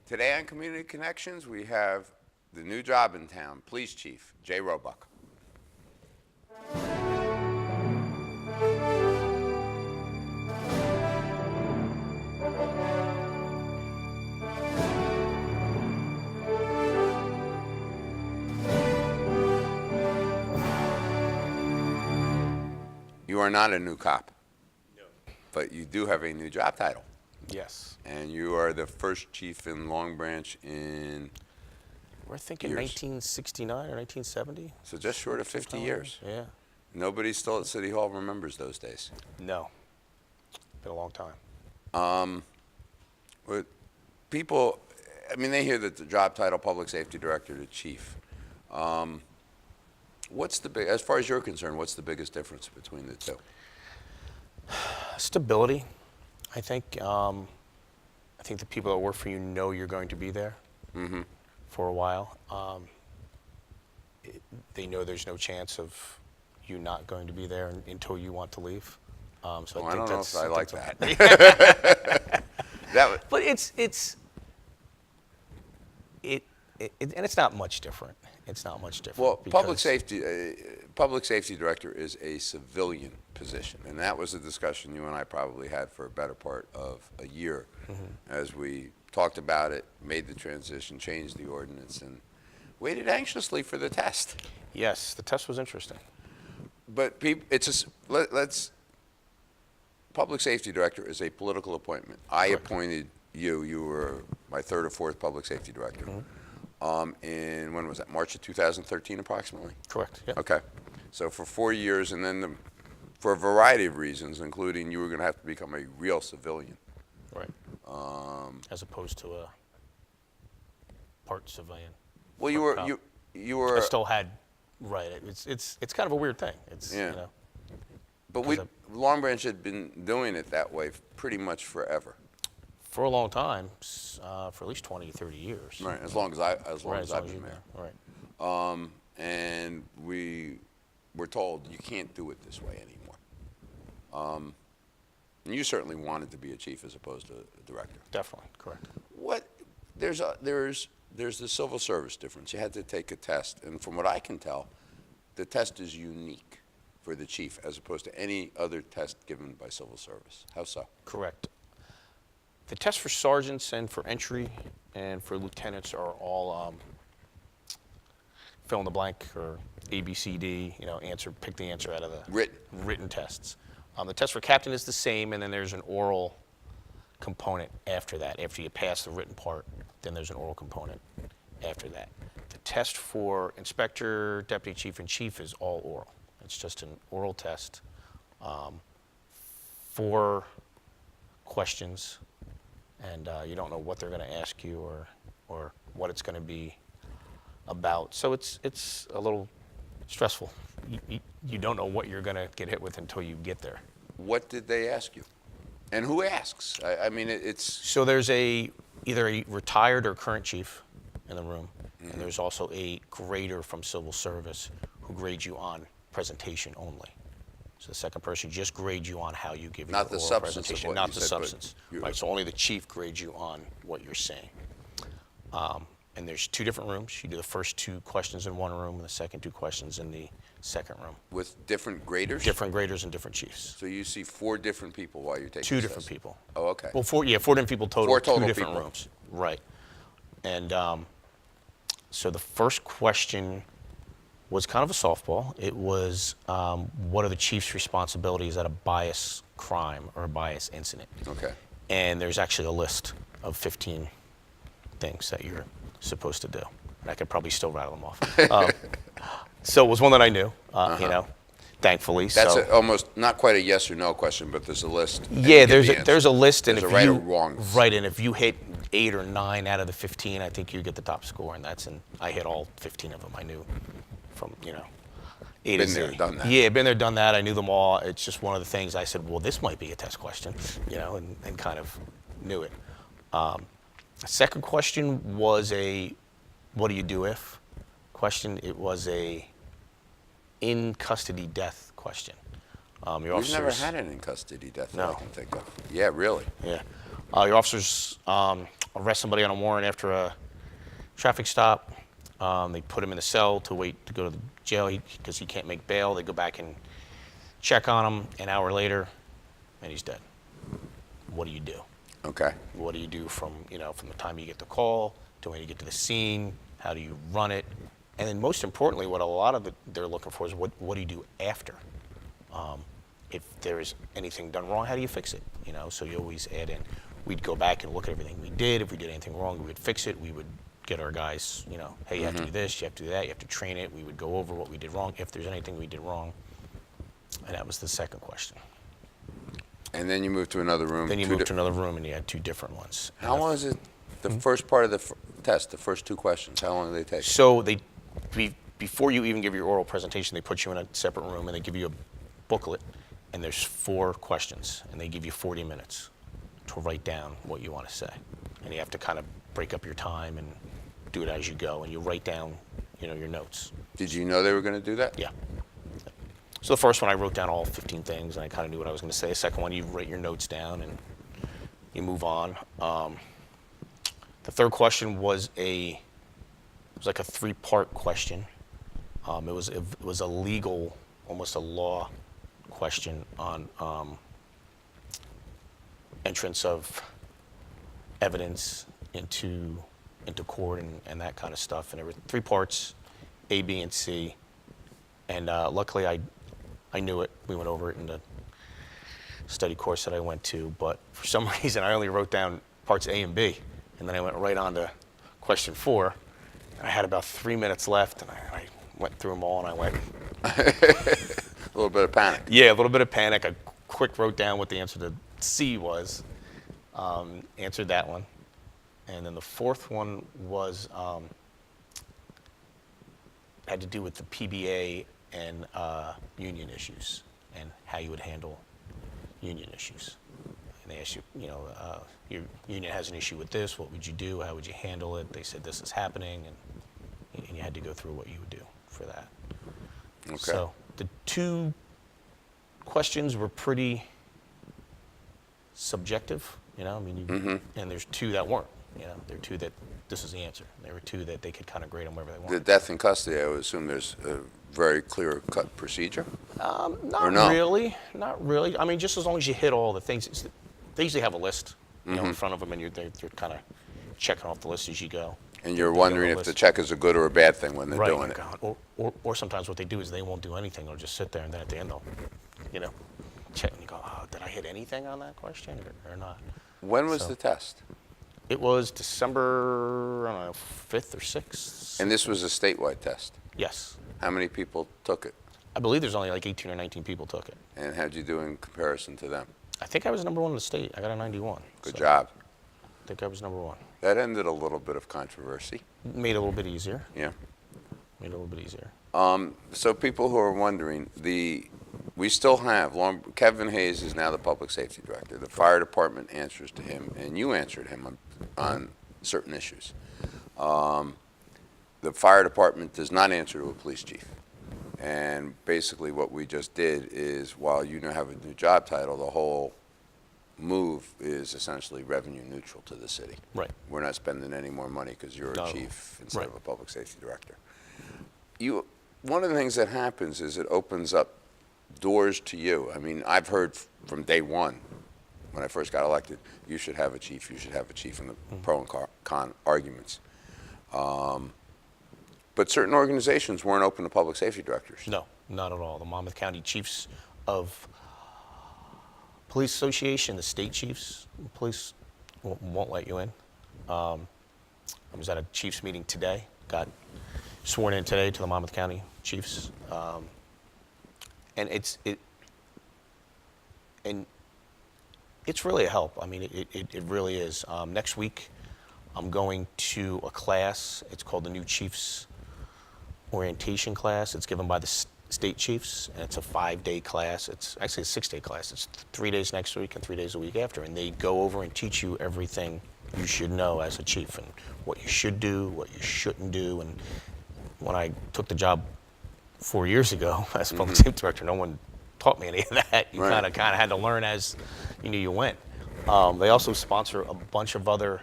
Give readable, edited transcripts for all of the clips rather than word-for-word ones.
Today on Community Connections, we have the new job in town, Police Chief Jay Roebuck. You are not a new cop, but you do have a new job title. Yes. And you are the first chief in Long Branch in, We're thinking years. 1969 or 1970. so just short of 50 years. Yeah. Nobody still at City Hall remembers those days. No. Been a long time. But people, I mean, they hear that the job title, Public Safety Director to Chief. What's the big, as far as you're concerned, what's the biggest difference between the two? Stability, I think. I think the people that work for you know you're going to be there for a while. They know there's no chance of you not going to be there until you want to leave. So Well, I I think don't know that's, if I like think that. But and it's not much different. It's not much different. Well, because- public safety director is a civilian position, and that was a discussion you and I probably had for a better part of a year as we talked about it, made the transition, changed the ordinance, and waited anxiously for the test. Yes, the test was interesting. But public safety director is a political appointment. I Correct. appointed you. You were my third or fourth public safety director. In, when was that? March of 2013, approximately? Correct. Yeah. Okay. So for 4 years, and then for a variety of reasons, including you were going to have to become a real civilian. Right. As opposed to a part civilian. Well, you part were, cop. you were, I still had, right. It's kind of a weird thing. It's, Yeah. you know. but Long Branch had been doing it that way pretty much forever. For a long time, for at least 20, 30 years. Right, as long as I've been you've there. Right. And we were told you can't do it this way anymore. And you certainly wanted to be a chief as opposed to a director. Definitely, correct. There's the civil service difference. You had to take a test, and from what I can tell, the test is unique for the chief as opposed to any other test given by civil service. How so? Correct. The tests for sergeants and for entry and for lieutenants are all fill in the blank or A, B, C, D, pick the answer out of the written tests. The test for captain is the same, and then there's an oral component after that. After you pass the written part, then there's an oral component after that. The test for inspector, deputy chief, and chief is all oral. It's just an oral test. 4 questions, and you don't know what they're going to ask you or what it's going to be about. So it's a little stressful. You don't know what you're going to get hit with until you get there. What did they ask you? And who asks? I mean, it's... So there's either a retired or current chief in the room, and there's also a grader from civil service who grades you on presentation only. So the second person just grades you on how you give your oral presentation, not the substance. Right. So only the chief grades you on what you're saying. And there's 2 different rooms. You do the first 2 questions in one room, and the second 2 questions in the second room. With different graders? Different graders and different chiefs. So you see 4 different people while you're taking 2 this different test? people. Oh, okay. Well, 4 different people total. 4 total 2 different people. rooms. Right. And so the first question was kind of a softball. It was, what are the chief's responsibilities at a bias crime or a bias incident? Okay. And there's actually a list of 15 things that you're supposed to do. And I could probably still rattle them off. So it was one that I knew, thankfully. That's so. almost not quite a yes or no question, but there's a list. and Yeah, you give the there's a answer. list, and There's if a right you or wrong. right, and if you hit 8 or 9 out of the 15, I think you get the top score, and I hit all 15 of them. I knew from A to Been Z. there, done that. Yeah, been there, done that. I knew them all. It's just one of the things I said, well, this might be a test question, and kind of knew it. The second question was a, what do you do if question? It was a in custody death question. We've never had an in custody death that I No. can think of. Yeah, really. Yeah. Your officers are arrest somebody on a warrant after a traffic stop. They put him in the cell to wait to go to the jail because he can't make bail. They go back and check on him an hour later, and he's dead. What do you do? Okay. What do you do from the time you get the call to when you get to the scene? How do you run it? And then most importantly, what a lot of they're looking for is what do you do after? If there is anything done wrong, how do you fix it? So you always add in, we'd go back and look at everything we did. If we did anything wrong, we would fix it. We would get our guys, hey, you have to do this, you have to do that, you have to train it. We would go over what we did wrong, if there's anything we did wrong. And that was the second question. And then you moved to another room. Then you moved to another room, and you had two different ones. How long is it, the first part of the test, the first two questions, how long do they take? So before you even give your oral presentation, they put you in a separate room, and they give you a booklet, and there's 4 questions, and they give you 40 minutes to write down what you want to say. And you have to kind of break up your time and do it as you go, and you write down, your notes. Did you know they were going to do that? Yeah. So the first one, I wrote down all 15 things, and I kind of knew what I was going to say. The second one, you write your notes down, and you move on. The third question was like a 3-part question. It was a legal, almost a law question on entrance of evidence into court and that kind of stuff. And there were 3 parts, A, B, and C. And luckily, I knew it. We went over it in the study course that I went to. But for some reason, I only wrote down parts A and B. And then I went right on to question 4. And I had about 3 minutes left, and I went through them all, and I went. A little bit of panic. Yeah, a little bit of panic. I quick wrote down what the answer to C was. Answered that one. And then the 4th one was had to do with the PBA and union issues and how you would handle union issues. And they asked you, your union has an issue with this. What would you do? How would you handle it? They said this is happening, and you had to go through what you would do for that. Okay. So the 2 questions were pretty subjective, and there's 2 that weren't. There are 2 that this is the answer. There were 2 that they could kind of grade them wherever they The wanted. death in custody, I would assume there's a very clear-cut procedure? Not no? really, not really. I mean, just as long as you hit all the things. They usually have a list, in front of them, and they're kind of checking off the list as you go. And you're wondering if the check is a good or a bad thing when they're doing it. God. Or sometimes what they do is they won't do anything. They'll just sit there, and then at the end they'll, check, and you go, oh, did I hit anything on that question or not? When was the test? It was December, I don't know, 5th or 6th. And this was a statewide test? Yes. How many people took it? I believe there's only like 18 or 19 people took it. And how'd you do in comparison to them? I think I was number 1 in the state. I got a 91. Good job. I think I was number 1. That ended a little bit of controversy. Made it a little bit easier. Yeah. Made it a little bit easier. So people who are wondering, we still have, Kevin Hayes is now the public safety director. The fire department answers to him, and you answered him on certain issues. The fire department does not answer to a police chief. And basically what we just did is, while you now have a new job title, the whole move is essentially revenue neutral to the city. Right. We're not spending any more money because you're a chief instead of a public safety director. One of the things that happens is it opens up doors to you. I mean, I've heard from day one, when I first got elected, you should have a chief, and the pro and con arguments. But certain organizations weren't open to public safety directors. No, not at all. The Monmouth County Chiefs of Police Association, the state chiefs, police won't let you in. I was at a chiefs meeting today, got sworn in today to the Monmouth County Chiefs. And it's really a help. I mean, it really is. Next week, I'm going to a class. It's called the New Chiefs Orientation Class. It's given by the state chiefs, and it's a 5-day class. It's actually a 6-day class. It's 3 days next week and 3 days a week after, and they go over and teach you everything you should know as a chief, and what you should do, what you shouldn't do. And when I took the job 4 years ago as public safety director, no one taught me any of that. You kind of had to learn as you went. They also sponsor a bunch of other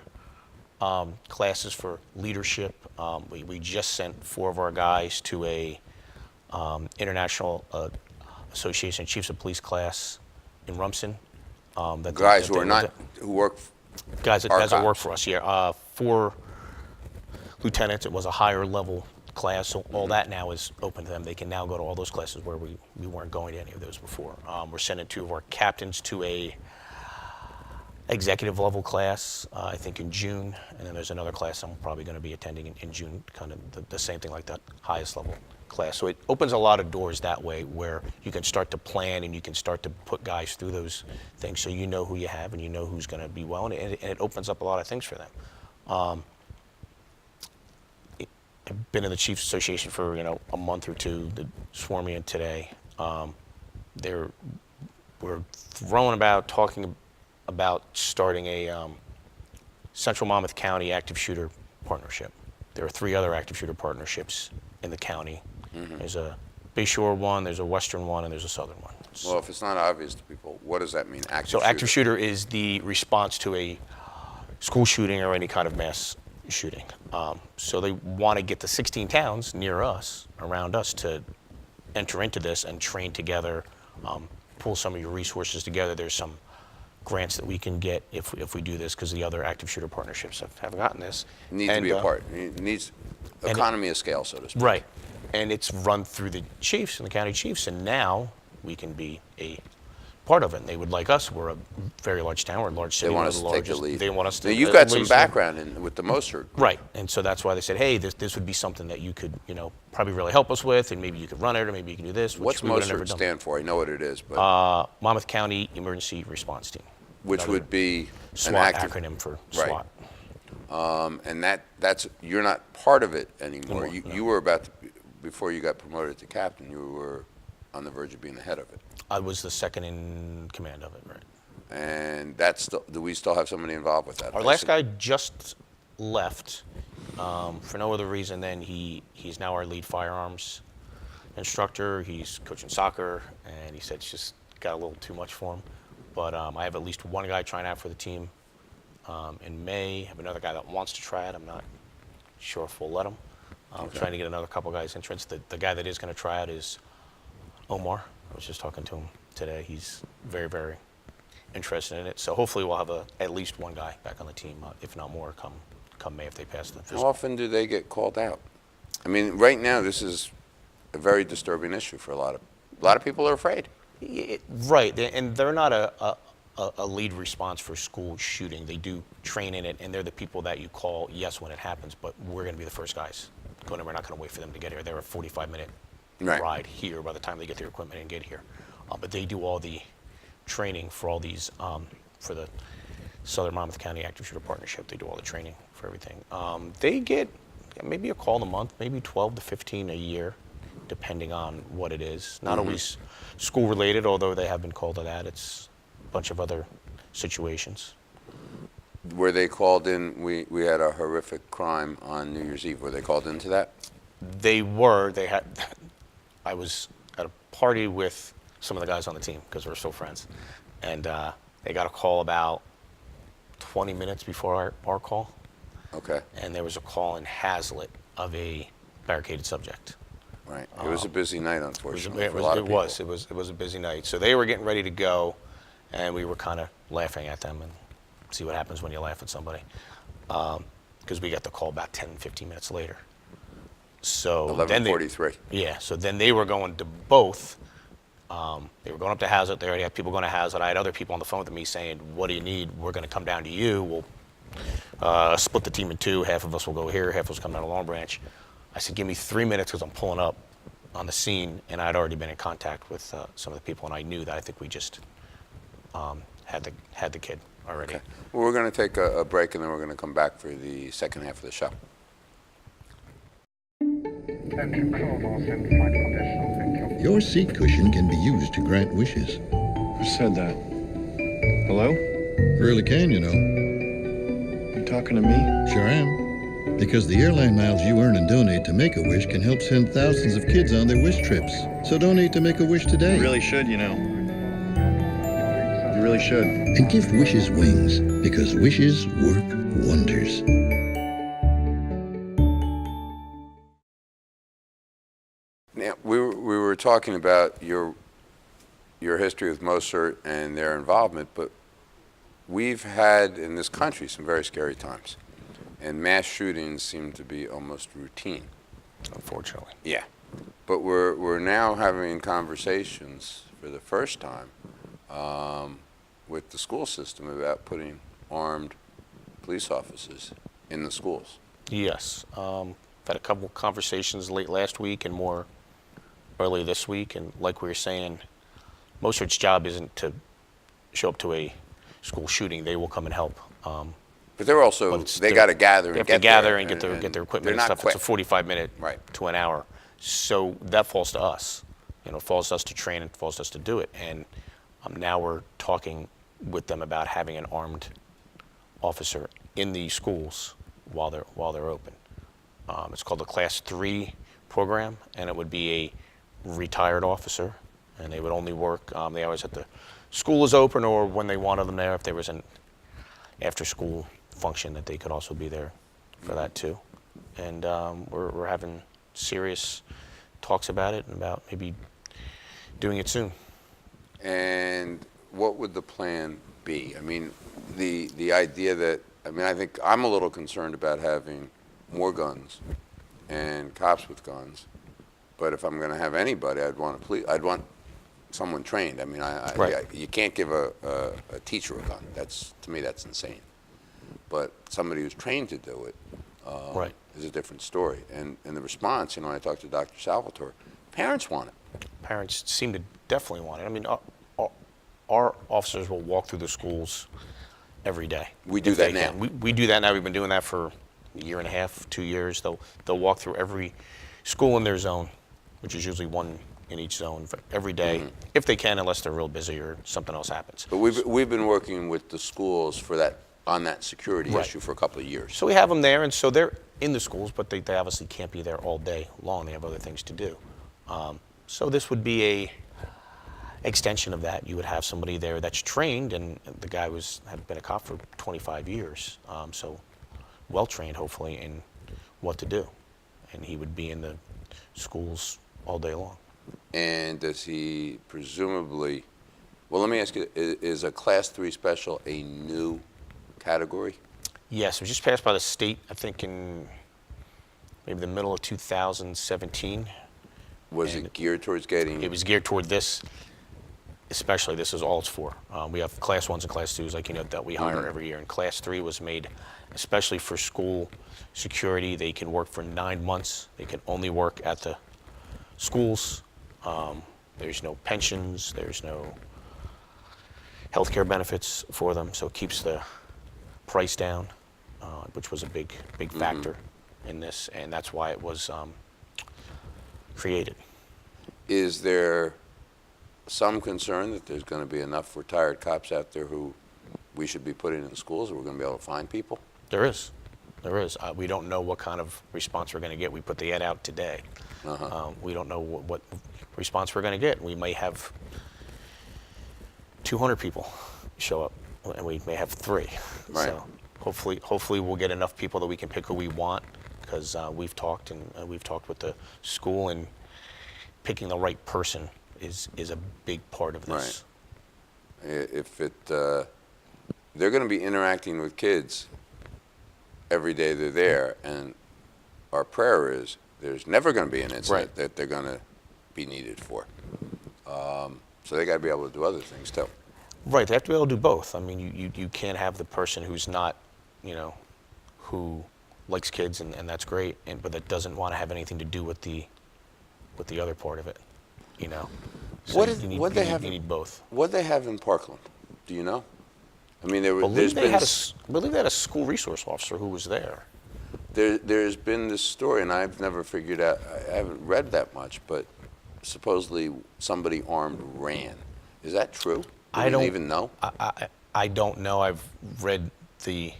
classes for leadership. We just sent 4 of our guys to a International Association of Chiefs of Police class in Rumson. Guys who work. Guys that our work cops. for us, yeah. 4 lieutenants. It was a higher level class, so all that now is open to them. They can now go to all those classes where we weren't going to any of those before. We're sending 2 of our captains to a executive level class, I think in June, and then there's another class I'm probably going to be attending in June, kind of the same thing like that, highest level class. So it opens a lot of doors that way where you can start to plan and you can start to put guys through those things so you know who you have and you know who's going to be well, and it opens up a lot of things for them. I've been in the Chiefs Association for a month or 2. They swore me in today. We're talking about starting a Central Monmouth County active shooter partnership. There are 3 other active shooter partnerships in the county. There's a Bayshore one, there's a Western one, and there's a Southern one. Well, if it's not obvious to people, what does that mean? Active shooter is the response to a school shooting or any kind of mass shooting. So they want to get the 16 towns near us, around us, to enter into this and train together, pull some of your resources together. There's some grants that we can get if we do this, because the other active shooter partnerships have gotten this. It needs to be a part. It needs economy of scale, so to speak. Right. And it's run through the chiefs and the county chiefs, and now we can be a part of it. And they would like us. We're a very large town. We're a large city. They want We're us the to take the largest. lead. They want us to. Now, you've got at some least- background with the Mosert. Right. And so that's why they said, hey, this would be something that you could, probably really help us with, and maybe you could run it, or maybe you can do this. What's we would've never Mosert done. stand for? I know what it is, but Monmouth County Emergency Response Team. which Another would be an SWAT active acronym for Right. SWAT. And that's you're not part of it anymore. No, no. You were about to, before you got promoted to captain, you were on the verge of being the head of it. I was the second in command of it, right? And that's still, do we still have somebody involved with that? Our last guy just left for no other reason than he's now our lead firearms instructor. He's coaching soccer, and he said it's just got a little too much for him. But I have at least one guy trying out for the team in May. I have another guy that wants to try it. I'm not sure if we'll let him. I'm trying to get another couple guys interested. The guy that is going to try out is Omar. I was just talking to him today. He's very, very interested in it. So hopefully we'll have at least one guy back on the team, if not more, come May if they pass the How physical. often do they get called out? I mean, right now this is a very disturbing issue for a lot of people are afraid. Right, and they're not a lead response for school shooting. They do train in it, and they're the people that you call, yes, when it happens, but we're going to be the first guys going in. We're not going to wait for them to get here. They're a 45-minute Right. ride here by the time they get their equipment and get here. But they do all the training for all these, for the Southern Monmouth County Active Shooter Partnership. They do all the training for everything. They get maybe a call a month, maybe 12 to 15 a year, depending on what it is. Not always school related, although they have been called to that. It's a bunch of other situations. Were they called in? We had a horrific crime on New Year's Eve. Were they called into that? They were. They had. I was at a party with some of the guys on the team because we're still friends, and they got a call about 20 minutes before our call, Okay. and there was a call in Hazlitt of a barricaded subject. Right. It was a busy night, unfortunately, It for a lot of people. was a busy night. So they were getting ready to go, and we were kind of laughing at them and see what happens when you laugh at somebody, because we got the call about 10, 15 minutes later. So then 11:43. Yeah, so then they were going to both. They were going up to Hazlitt. They already had people going to Hazlitt. I had other people on the phone with me saying, what do you need? We're going to come down to you. We'll split the team in 2. Half of us will go here. Half of us come down to Long Branch. I said, give me 3 minutes because I'm pulling up on the scene. And I'd already been in contact with some of the people, and I knew that I think we just had the kid already. Okay. Well, we're going to take a break, and then we're going to come back for the second half of the show. Your seat cushion can be used to grant wishes. Who said that? Hello? Really can, you know. You talking to me? Sure am. Because the airline miles you earn and donate to Make-A-Wish can help send thousands of kids on their wish trips. So donate to Make-A-Wish today. You really should, you know. You really should. And give wishes wings, because wishes work wonders. talking about your history with Mossert and their involvement, but we've had in this country some very scary times, and mass shootings seem to be almost routine. Unfortunately. Yeah, but we're now having conversations for the first time with the school system about putting armed police officers in the schools. Yes. Had a couple conversations late last week and more early this week, and like we were saying, Mossert's job isn't to show up to a school shooting. They will come and help. But they're also, they got to gather They and have to get gather there, and get their equipment they're and not stuff. quick. It's a 45-minute Right. to an hour. So that falls to us. It falls to us to train and falls to us to do it. And now we're talking with them about having an armed officer in the schools while they're open. It's called the Class 3 program, and it would be a retired officer, and they would only work the hours that the school is open or when they wanted them there. If there was an after-school function, that they could also be there for that too. And we're having serious talks about it and about maybe doing it soon. And what would the plan be? I mean, the idea that, I think I'm a little concerned about having more guns and cops with guns, but if I'm going to have anybody, I'd want someone trained. I mean, Right. you can't give a teacher a gun. To me, that's insane. But somebody who's trained to do it Right. is a different story. And the response, I talked to Dr. Salvatore, parents want it. Parents seem to definitely want it. I mean, our officers will walk through the schools every day. We do if that they now. can. We do that now. We've been doing that for a year and a half, 2 years. They'll walk through every school in their zone, which is usually one in each zone every day, if they can, unless they're real busy or something else happens. But we've been working with the schools on that security Right. issue for a couple of years. So we have them there, and so they're in the schools, but they obviously can't be there all day long. They have other things to do. So this would be a extension of that. You would have somebody there that's trained, and the guy had been a cop for 25 years, so well trained, hopefully, in what to do. And he would be in the schools all day long. And does he presumably, well, let me ask you, is a Class 3 special a new category? Yes, it was just passed by the state, I think in maybe the middle of 2017. Was And it geared towards getting? It was geared toward this, especially this is all it's for. We have Class 1s and Class 2s, like that we hire every year. And Class 3 was made especially for school security. They can work for 9 months. They can only work at the schools. There's no pensions. There's no health care benefits for them. So it keeps the price down, which was a big factor in this. And that's why it was created. Is there some concern that there's going to be enough retired cops out there who we should be putting in the schools, or we're going to be able to find people? There is. We don't know what kind of response we're going to get. We put the ad out today. We don't know what response we're going to get. We may have 200 people show up, and we may have 3. Right. So hopefully we'll get enough people that we can pick who we want, because we've talked with the school, and picking the right person is a big part of this. Right. They're going to be interacting with kids every day they're there, and our prayer is there's never going to be an incident Right. that they're going to be needed for. So they got to be able to do other things too. Right, they have to be able to do both. I mean, you can't have the person who's not, who likes kids, and that's great, but that doesn't want to have anything to do with the other part of it, So you need both. What they have in Parkland? Do you know? I mean, I there's believe they been had a school resource officer who was there. there's been this story, and I've never figured out. I haven't read that much, but supposedly somebody armed ran. Is that true? I don't even know. I don't know. I've read the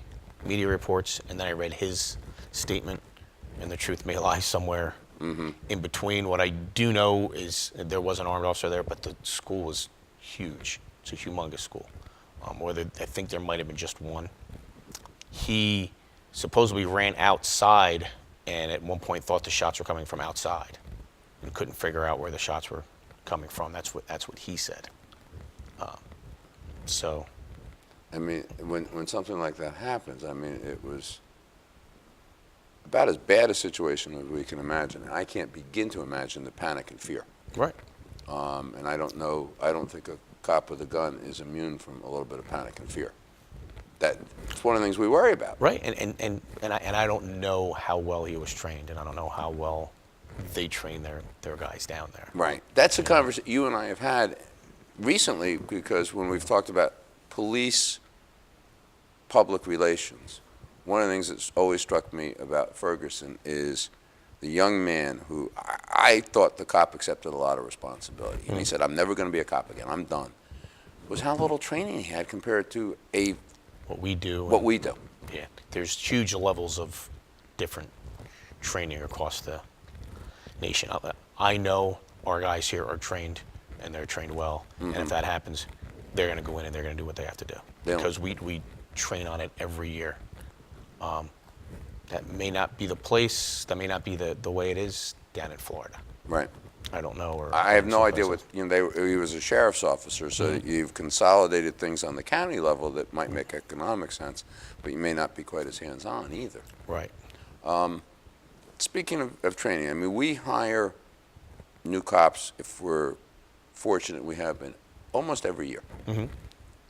media reports, and then I read his statement, and the truth may lie somewhere in between. What I do know is there was an armed officer there, but the school was huge. It's a humongous school. I think there might have been just one. He supposedly ran outside, and at one point thought the shots were coming from outside, and couldn't figure out where the shots were coming from. That's what he said. So, I mean, when something like that happens, I mean, it was about as bad a situation as we can imagine. And I can't begin to imagine the panic and fear. right. And I don't think a cop with a gun is immune from a little bit of panic and fear. It's one of the things we worry about. Right, and I don't know how well he was trained, and I don't know how well they train their guys down there. Right. That's a conversation you and I have had recently, because when we've talked about police public relations, one of the things that's always struck me about Ferguson is the young man who I thought the cop accepted a lot of responsibility. And he said, I'm never going to be a cop again. I'm done. Was how little training he had compared to What we do. what we do. Yeah, there's huge levels of different training across the nation. I know our guys here are trained, and they're trained well. And if that happens, they're going to go in and they're going to do what they have to do. Yeah. Because we train on it every year. That may not be the place, that may not be the way it is down in Florida. Right. I don't know. Or I have no idea someplace what, he was a sheriff's officer, so you've consolidated things on the county level that might make economic sense, but you may not be quite as hands-on either. else. Right. Speaking of training, I mean, we hire new cops, if we're fortunate, we have been almost every year.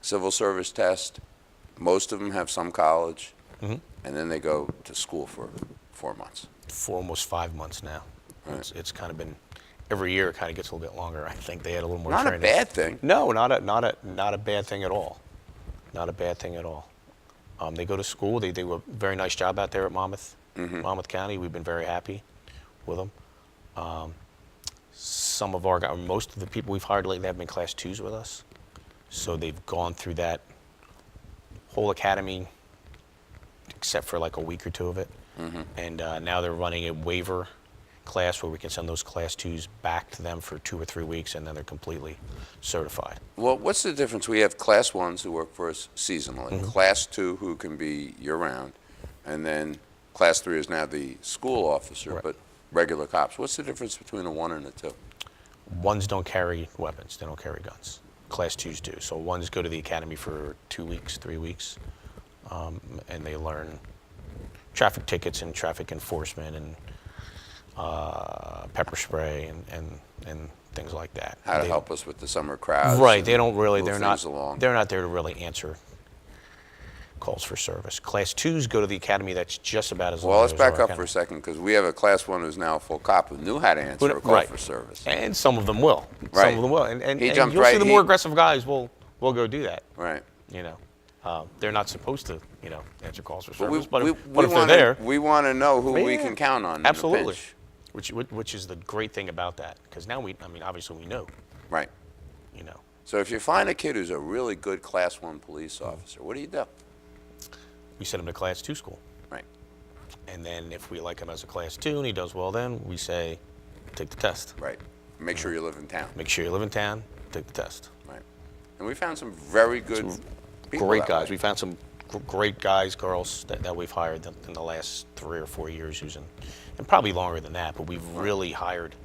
Civil service test, most of them have some college, and then they go to school for 4 months. For almost 5 months now. Right. It's kind of been, every year it kind of gets a little bit longer. I think they had a little more Not training. a bad thing. No, not a bad thing at all. Not a bad thing at all. They go to school. They do a very nice job out there at Monmouth, Monmouth County. We've been very happy with them. Some of our guys, most of the people we've hired lately have been Class 2s with us. So they've gone through that whole academy, except for like a week or two of it. And now they're running a waiver class where we can send those Class 2s back to them for 2 or 3 weeks, and then they're completely certified. Well, what's the difference? We have Class 1s who work for us seasonally, Class 2 who can be year-round, and then Class 3 is now the school officer, Right. but regular cops. What's the difference between a 1 and a 2? Ones don't carry weapons. They don't carry guns. Class 2s do. So ones go to the academy for 2 weeks, 3 weeks, and they learn traffic tickets and traffic enforcement and pepper spray and things like that. How to They- help us with the summer crowds. Right. and They don't really. move They're not. things along. They're not there to really answer calls for service. Class 2s go to the academy. That's just about as long. Well, let's as back our up for academy. a second, because we have a Class 1 who's now a full cop who knew how to answer a call Right. for service. And some of them will. Right. Some of them will. And He and jumped you'll see right- the more aggressive guys will go do that. Right. You know, they're not supposed to, answer calls for But service. But if we they're there, we want to know who we Yeah. can count on in a absolutely. pinch. Which is the great thing about that, because now obviously we know, Right. you know. So if you find a kid who's a really good Class 1 police officer, what do you do? We send him to Class 2 school. Right. And then if we like him as a Class 2 and he does well, then we say, take the test. Right. Make sure you live in town. Make sure you live in town, take the test. Right. And we found some very good people Great that guys. way. We found some great guys, girls that we've hired in the last 3 or 4 years, and probably longer than that, but we've really hired,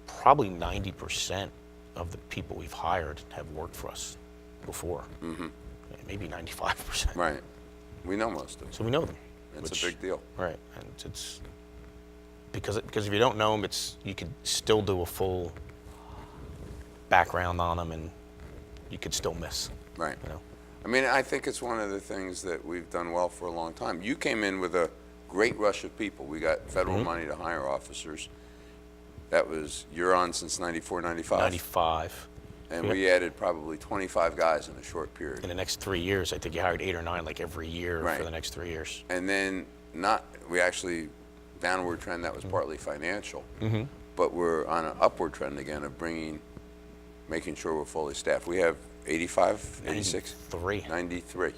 probably 90% of the people we've hired have worked for us before. Maybe 95%. Right. We know most of them. So we know them. It's a big deal. Right, and it's because if you don't know them, you could still do a full background on them, and you could still miss. Right. You know, I mean, I think it's one of the things that we've done well for a long time. You came in with a great rush of people. We got federal money to hire officers. You're on since 94, 95. 95. And Yeah. we added probably 25 guys in a short period. In the next 3 years, I think you hired 8 or 9 like every year Right. for the next 3 years. And then we actually, downward trend, that was partly financial. But we're on an upward trend again of making sure we're fully staffed. We have 85, 86? 93. 93.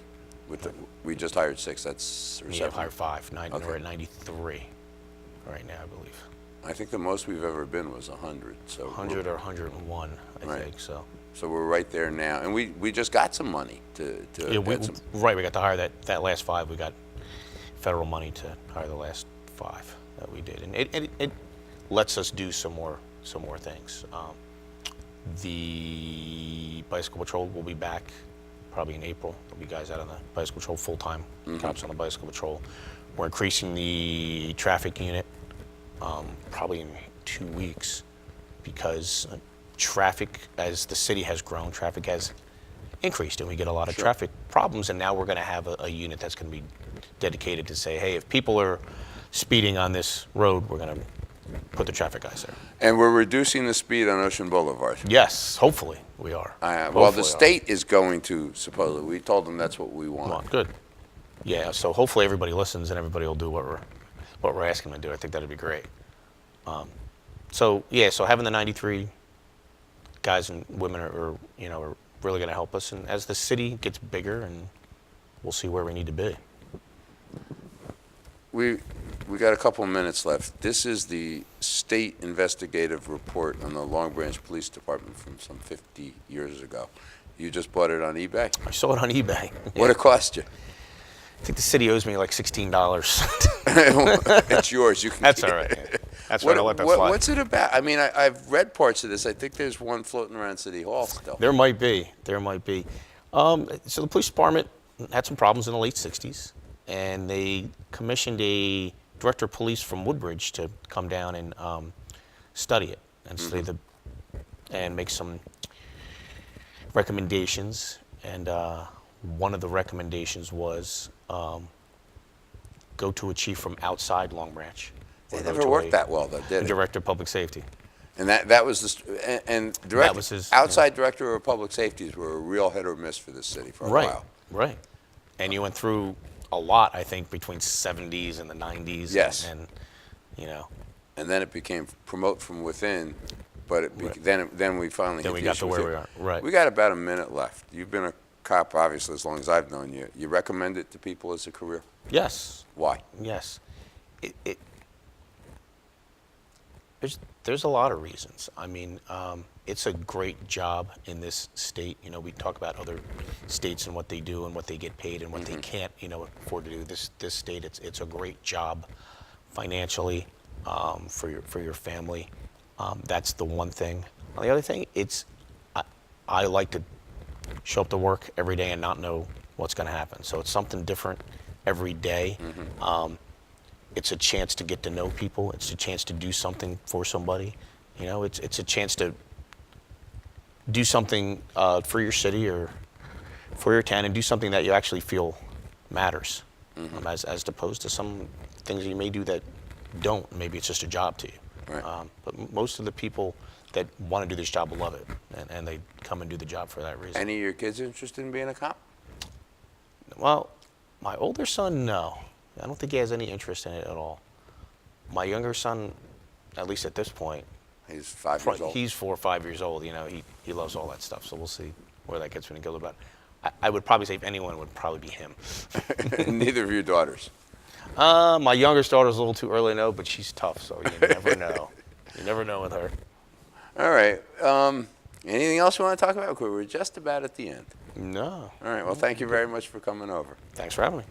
We just hired 6, that's, or We 7. have hired 5. Okay. We're at 93 right now, I believe. I think the most we've ever been was 100. So 100 or 101, I Right. think, so. So we're right there now, and we just got some money to Yeah, add some. right, we got to hire that last 5. We got federal money to hire the last 5 that we did. And it lets us do some more things. The bicycle patrol will be back probably in April. There'll be guys out on the bicycle patrol full-time, cops on the bicycle patrol. We're increasing the traffic unit probably in 2 weeks because traffic, as the city has grown, traffic has increased and we get a lot of traffic problems, and now we're going to have a unit that's going to be dedicated to say, hey, if people are speeding on this road, we're going to put the traffic guys there. And we're reducing the speed on Ocean Boulevard. Yes, hopefully we are. Well, Hopefully the we are. state is going to, supposedly. We told them that's what we want. Well, good. Yeah, so hopefully everybody listens and everybody will do what we're asking them to do. I think that'd be great. So having the 93 guys and women are really going to help us. And as the city gets bigger, and we'll see where we need to be. We got a couple of minutes left. This is the state investigative report on the Long Branch Police Department from some 50 years ago. You just bought it on eBay? I saw it on eBay. What it cost you? I think the city owes me like $16. It's yours. You can That's keep all right. it. Yeah. That's right. I'll let that slide. What's it about? I mean, I've read parts of this. I think there's one floating around City Hall still. There might be. So the police department had some problems in the late 60s, and they commissioned a director of police from Woodbridge to come down and study it and study and make some recommendations. And one of the recommendations was go to a chief from outside Long Branch. They never worked that well, though, did it? Director of Public Safety. And that was and That was his, outside director of public safeties were a real hit or miss for this city for a while. Right. And you went through a lot, I think, between 70s and the 90s. Yes. And And then it became promote from within, but then we finally Then hit we the got issue to where with we it. are. Right. We got about a minute left. You've been a cop, obviously, as long as I've known you. You recommend it to people as a career? Yes. Why? Yes. There's a lot of reasons. I mean, it's a great job in this state. You know, we talk about other states and what they do and what they get paid and what they can't, afford to do. This state, it's a great job financially for your family. That's the one thing. And the other thing, I like to show up to work every day and not know what's going to happen. So it's something different every day. It's a chance to get to know people. It's a chance to do something for somebody. It's a chance to do something for your city or for your town and do something that you actually feel matters, as opposed to some things you may do that don't. Maybe it's just a job to you. Right. But most of the people that want to do this job will love it, and they come and do the job for that reason. Any of your kids interested in being a cop? Well, my older son, no. I don't think he has any interest in it at all. My younger son, at least at this point, He's 5 years old. he's 4 or 5 years old. He loves all that stuff. So we'll see where that gets when he goes about. I would probably say if anyone, it would probably be him. Neither of your daughters. My youngest daughter's a little too early to know, but she's tough, so you never know. You never know with her. All right. Anything else you want to talk about? We're just about at the end. No. All right. Well, thank you very much for coming over. Thanks for having me.